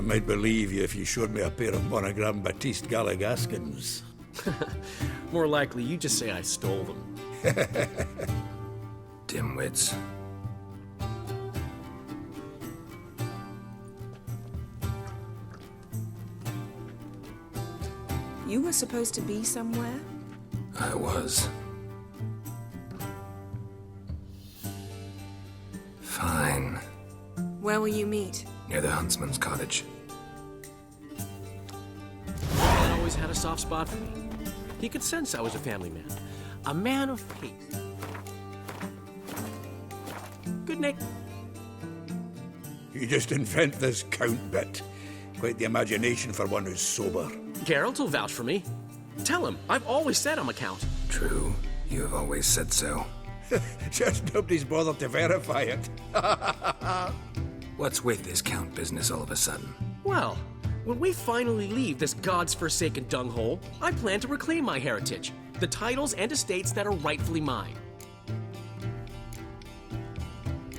might believe you if you showed me a pair of monogram Batiste Galligaskins. More likely, you just say I stole them. Dimwits. You were supposed to be somewhere? I was. Fine. Where will you meet? Near the huntsman's cottage. Dad always had a soft spot for me. He could sense I was a family man. A man of peace. Good night. You just invent this count bit. Quite the imagination for one who's sober. Geralt will vouch for me. Tell him, I've always said I'm a count. True. You have always said so. Just nobody's bothered to verify it. What's with this count business all of a sudden? Well, when we finally leave this god's forsaken dunghole, I plan to reclaim my heritage, the titles and estates that are rightfully mine.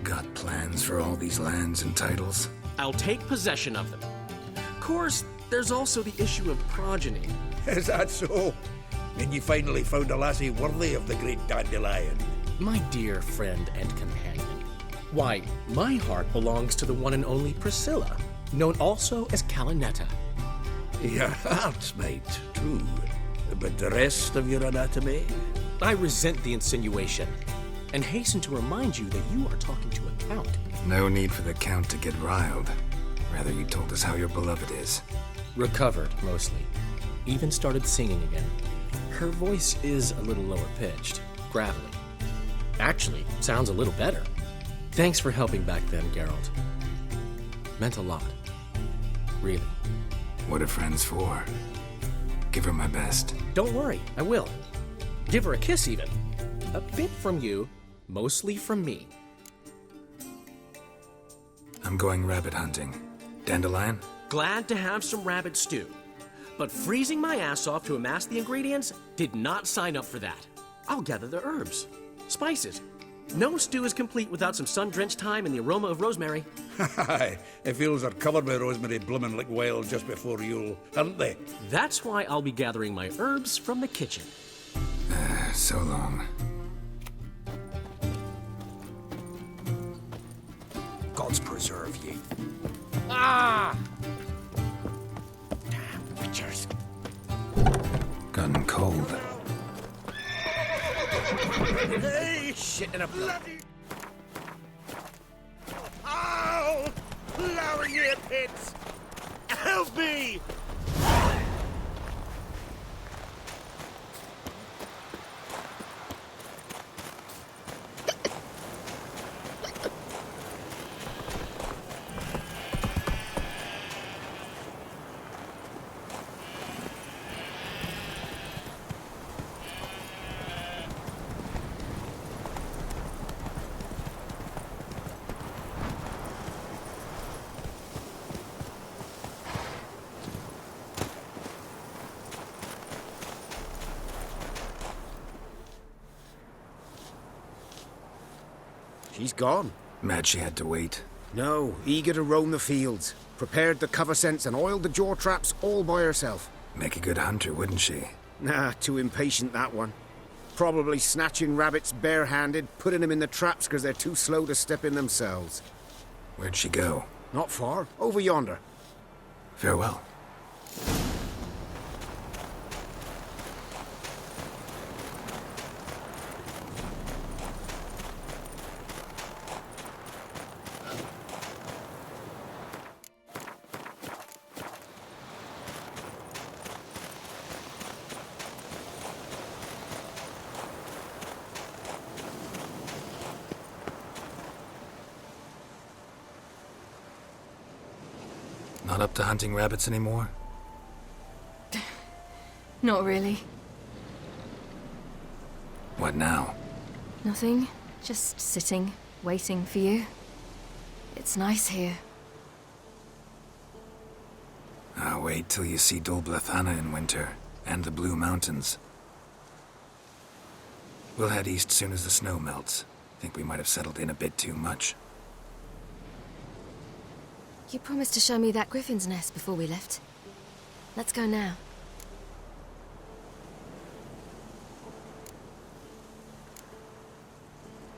Got plans for all these lands and titles? I'll take possession of them. Of course, there's also the issue of progeny. Is that so? Then you finally found a lassie worthy of the great dandelion. My dear friend and companion. Why, my heart belongs to the one and only Priscilla, known also as Calinetta. Your heart, mate, true. But the rest of your anatomy? I resent the insinuation, and hasten to remind you that you are talking to a count. No need for the count to get riled. Rather, you told us how your beloved is. Recovered, mostly. Even started singing again. Her voice is a little lower pitched, gravelly. Actually, sounds a little better. Thanks for helping back then, Geralt. Meant a lot. Really. What are friends for? Give her my best. Don't worry, I will. Give her a kiss, even. A bit from you, mostly from me. I'm going rabbit hunting. Dandelion? Glad to have some rabbit stew. But freezing my ass off to amass the ingredients did not sign up for that. I'll gather the herbs, spices. No stew is complete without some sun-drenched thyme and the aroma of rosemary. Aye, the fields are covered with rosemary blooming like wild just before Yule, aren't they? That's why I'll be gathering my herbs from the kitchen. So long. Gods preserve ye. Ah! Damn witchers. Gotten cold. Hey, shit in a bloody... Ow! Flowering ear pits! Help me! She's gone. Mad she had to wait. No, eager to roam the fields. Prepared the cover scents and oiled the jaw traps all by herself. Make a good hunter, wouldn't she? Nah, too impatient, that one. Probably snatching rabbits barehanded, putting them in the traps because they're too slow to step in themselves. Where'd she go? Not far. Over yonder. Farewell. Not up to hunting rabbits anymore? Not really. What now? Nothing. Just sitting, waiting for you. It's nice here. I'll wait till you see Dol Blathanna in winter, and the Blue Mountains. We'll head east soon as the snow melts. Think we might have settled in a bit too much. You promised to show me that griffin's nest before we left. Let's go now.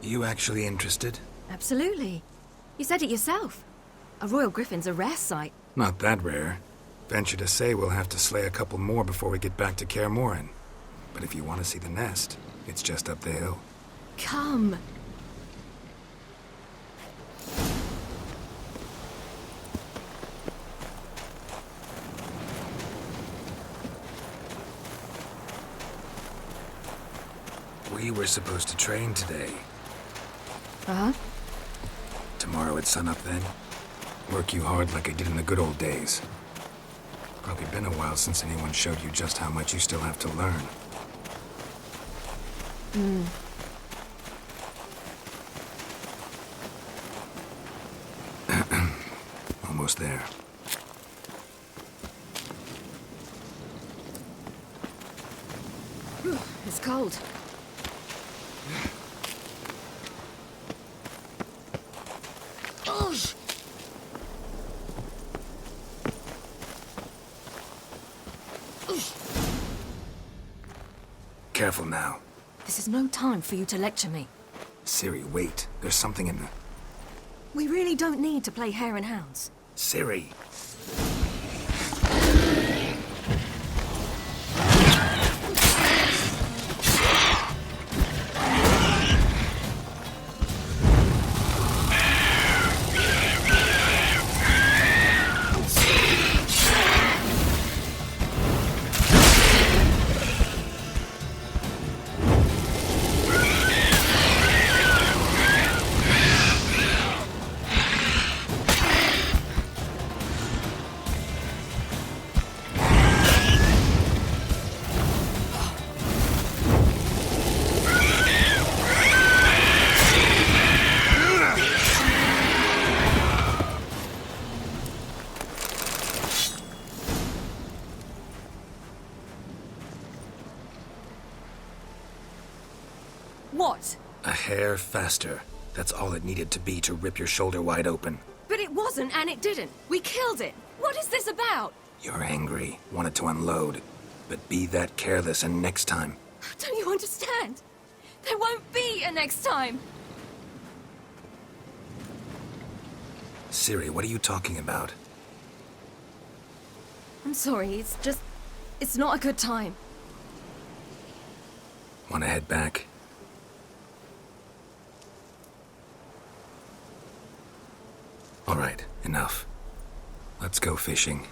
You actually interested? Absolutely. You said it yourself. A royal griffin's a rare sight. Not that rare. Venture to say we'll have to slay a couple more before we get back to Kaer Morhen. But if you want to see the nest, it's just up the hill. Come. We were supposed to train today. Uh-huh. Tomorrow at sunup then? Work you hard like I did in the good old days. Probably been a while since anyone showed you just how much you still have to learn. Almost there. It's cold. Careful now. This is no time for you to lecture me. Ciri, wait. There's something in the... We really don't need to play hare and hounds. Ciri! What? A hair faster. That's all it needed to be to rip your shoulder wide open. But it wasn't, and it didn't. We killed it. What is this about? You're angry, wanted to unload. But be that careless and next time. Don't you understand? There won't be a next time. Ciri, what are you talking about? I'm sorry, it's not a good time. Want to head back? All right, enough. Let's go fishing.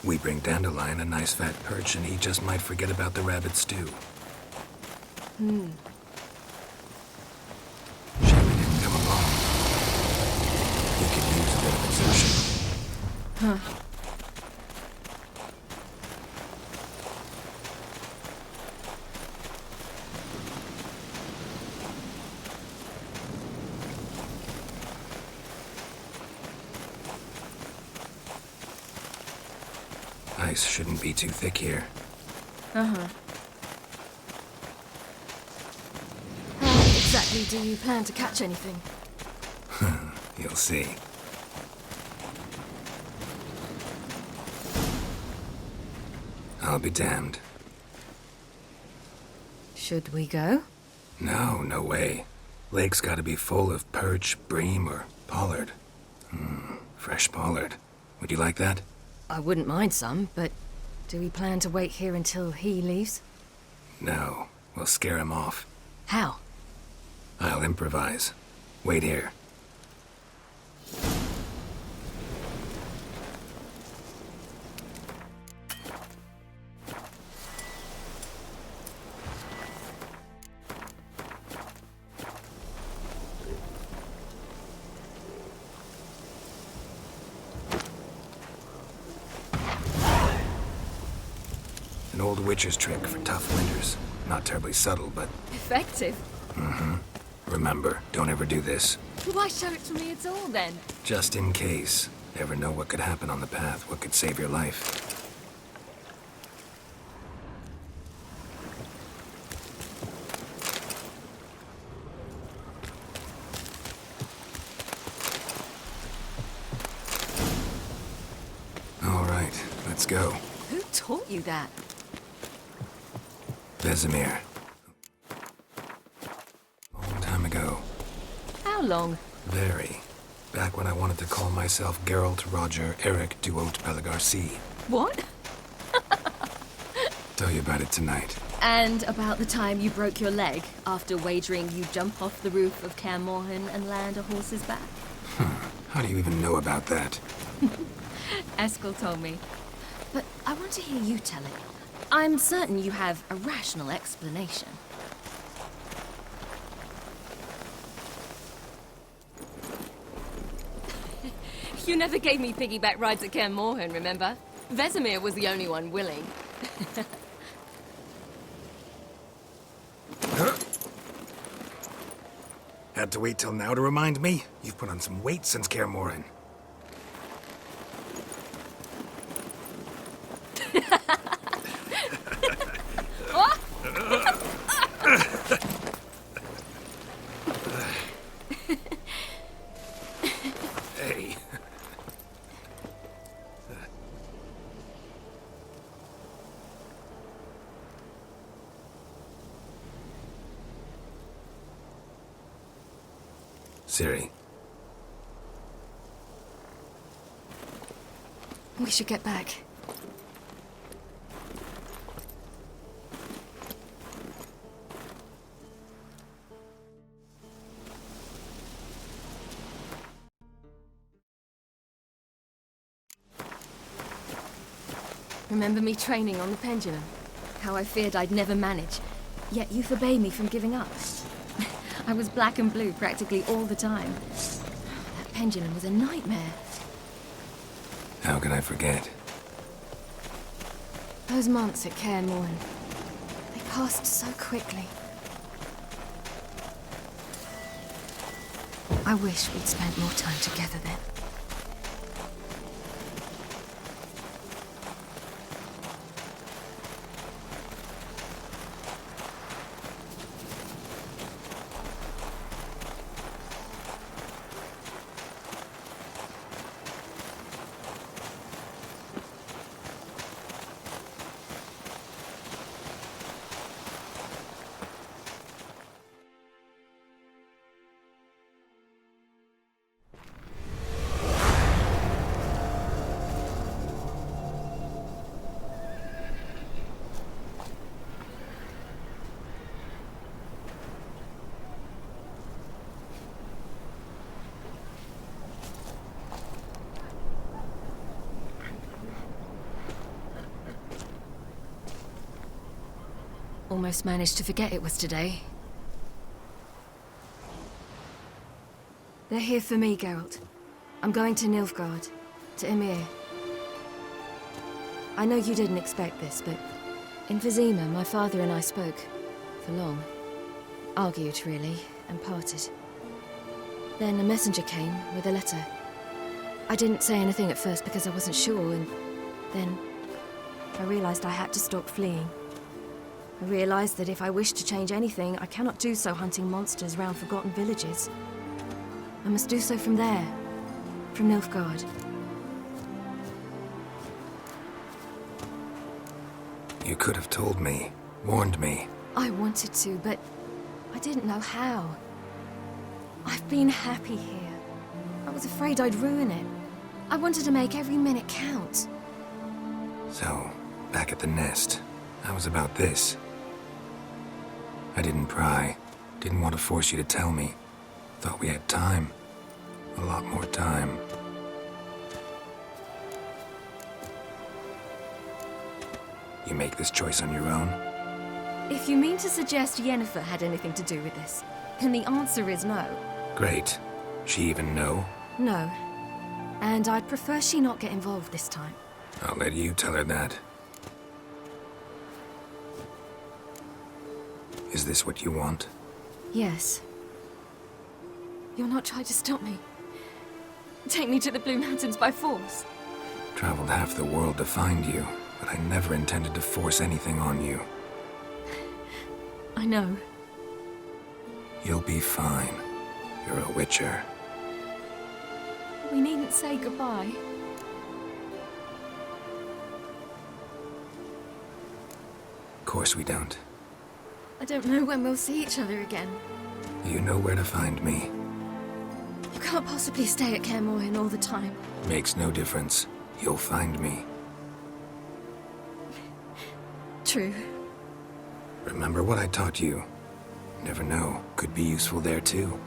We bring Dandelion a nice fat perch, and he just might forget about the rabbit stew. Shame he didn't come along. He could use a bit of exertion. Ice shouldn't be too thick here. Uh-huh. How exactly do you plan to catch anything? You'll see. I'll be damned. Should we go? No, no way. Lake's gotta be full of perch, bream, or pollard. Fresh pollard. Would you like that? I wouldn't mind some, but do we plan to wait here until he leaves? No, we'll scare him off. How? I'll improvise. Wait here. old witch's trick for tough winters. Not terribly subtle, but Effective. remember, don't ever do this. Why show it to me at all, then? Just in case. Never know what could happen on the path, what could save your life. All right, let's go. Who taught you that? Vesemir. Long time ago. How long? Very. Back when I wanted to call myself Geralt Roger Eric Duot Pelagarcy. What? Tell you about it tonight. And about the time you broke your leg after wagering you jump off the roof of Kaer Morhen and land a horse's back? How do you even know about that? Eskel told me. But I want to hear you tell it. I'm certain you have a rational explanation. You never gave me piggyback rides at Kaer Morhen, remember? Vesemir was the only one willing. Had to wait till now to remind me? You've put on some weight since Kaer Morhen. Hey. Ciri. We should get back. Remember me training on the pendulum? How I feared I'd never manage, yet you forbade me from giving up. I was black and blue practically all the time. That pendulum was a nightmare. How can I forget? Those months at Kaer Morhen, they passed so quickly. I wish we'd spent more time together then. Almost managed to forget it was today. They're here for me, Geralt. I'm going to Nilfgaard, to Emir. I know you didn't expect this, but in Vizima, my father and I spoke for long. Argued, really, and parted. Then a messenger came with a letter. I didn't say anything at first because I wasn't sure, and then I realized I had to stop fleeing. I realized that if I wish to change anything, I cannot do so hunting monsters round forgotten villages. I must do so from there, from Nilfgaard. You could have told me, warned me. I wanted to, but I didn't know how. I've been happy here. I was afraid I'd ruin it. I wanted to make every minute count. So, back at the nest, how was about this? I didn't pry. Didn't want to force you to tell me. Thought we had time. A lot more time. You make this choice on your own? If you mean to suggest Yennefer had anything to do with this, then the answer is no. Great. She even know? No. And I'd prefer she not get involved this time. I'll let you tell her that. Is this what you want? Yes. You'll not try to stop me. Take me to the Blue Mountains by force. Traveled half the world to find you, but I never intended to force anything on you. I know. You'll be fine. You're a Witcher. We needn't say goodbye. Of course we don't. I don't know when we'll see each other again. You know where to find me. You can't possibly stay at Kaer Morhen all the time. Makes no difference. You'll find me. True. Remember what I taught you. Never know. Could be useful there too.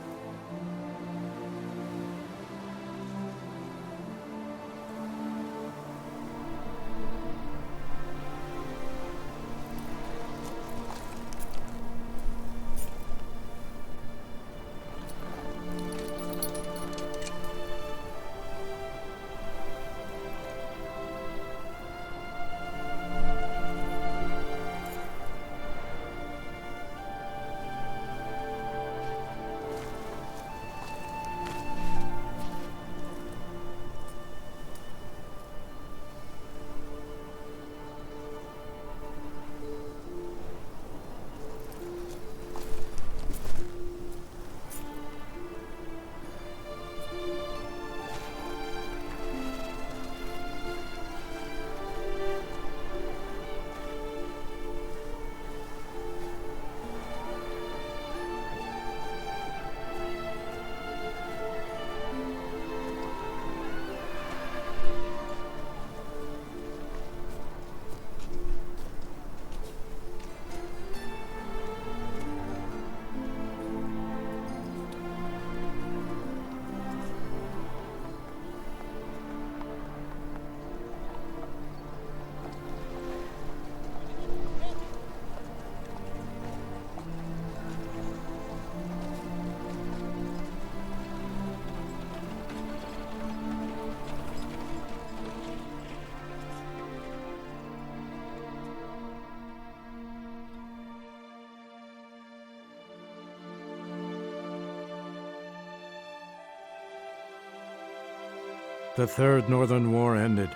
The Third Northern War ended.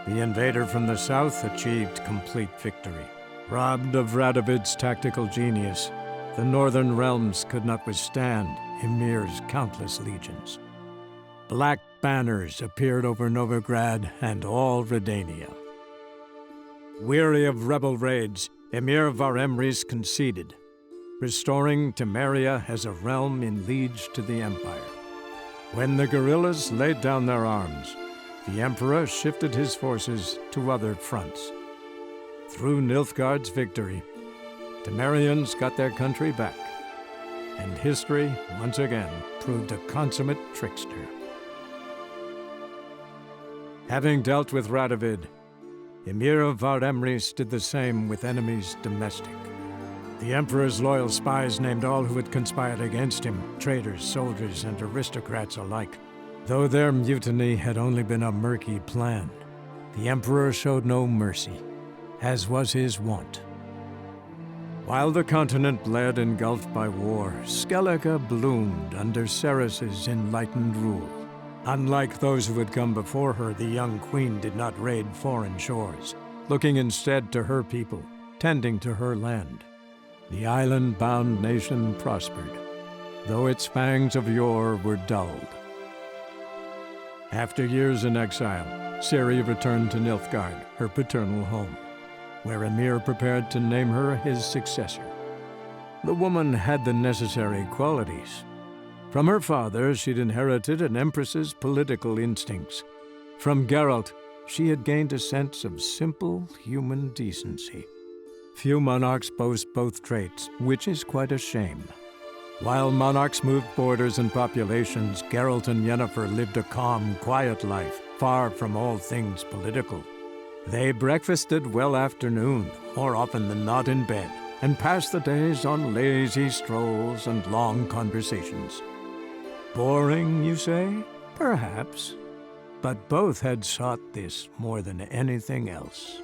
The invader from the south achieved complete victory. Robbed of Radovid's tactical genius, the northern realms could not withstand Ymir's countless legions. Black banners appeared over Novigrad and all Redania. Weary of rebel raids, Emir Var-Emreis conceded, restoring Temeria as a realm in liege to the Empire. When the guerrillas laid down their arms, the Emperor shifted his forces to other fronts. Through Nilfgaard's victory, Temerians got their country back, and history once again proved a consummate trickster. Having dealt with Radovid, Emir Var-Emreis did the same with enemies domestic. The Emperor's loyal spies named all who had conspired against him, traitors, soldiers, and aristocrats alike. Though their mutiny had only been a murky plan, the Emperor showed no mercy, as was his wont. While the continent bled engulfed by war, Skellige bloomed under Ceres's enlightened rule. Unlike those who had come before her, the young queen did not raid foreign shores, looking instead to her people, tending to her land. The island-bound nation prospered, though its fangs of yore were dulled. After years in exile, Ciri returned to Nilfgaard, her paternal home, where Emir prepared to name her his successor. The woman had the necessary qualities. From her father, she'd inherited an Empress's political instincts. From Geralt, she had gained a sense of simple human decency. Few monarchs boast both traits, which is quite a shame. While monarchs moved borders and populations, Geralt and Yennefer lived a calm, quiet life, far from all things political. They breakfasted well after noon, more often than not in bed, and passed the days on lazy strolls and long conversations. Boring, you say? Perhaps. But both had sought this more than anything else.